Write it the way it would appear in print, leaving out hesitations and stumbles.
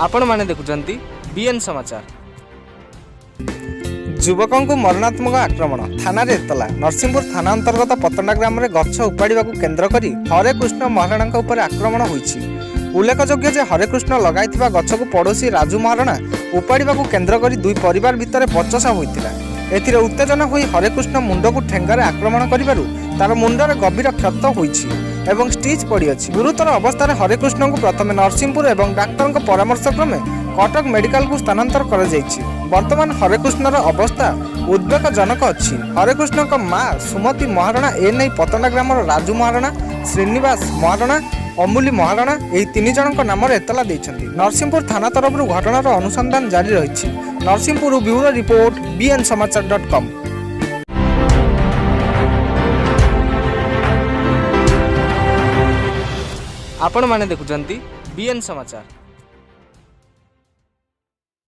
आपण माने देखुचंती बीएन समाचार। युवकों को मरणात्मक आक्रमण थाना एतला। नरसिंहपुर थाना अंतर्गत पतंडा ग्राम में गछ उपाड़ा केन्द्र कर हरेकृष्ण महाराणा उपर आक्रमण होईछि। उल्लेखयोग्य जे हरेकृष्ण लगाइथिबा गछ को पड़ोशी राजू महाराणा उपाड़ा केन्द्र कर दुई परिवार भितर बचसा होइतिला। एथिरे उत्तेजना होई हरेकृष्ण मुंड को ठेंगारे आक्रमण करिबारु तार मुंडरे गभीर क्षत होईछि एवं स्टिच पड़ी अछि। गुरुतर अवस्था हरेकृष्ण को प्रथमे नरसिंहपुर एवं डाक्टर परामर्श क्रमे कटक मेडिकल को स्थानांतर कर जाइछि। वर्तमान हरेकृष्णर अवस्था उद्वेगजनक अछि। हरेकृष्ण मां सुमती महाराणा एने पतंडा ग्रामर राजू महाराणा, श्रीनिवास महाराणा, अमूली महाराणा यही तीन जनक नाम एतला देइछन्ति। नरसिंहपुर थाना तरफ घटनार अनुसंधान जारी रही। Narsinghpur bureau report bnsamacar.com। आपण माने देखुचंती बीएन समाचार।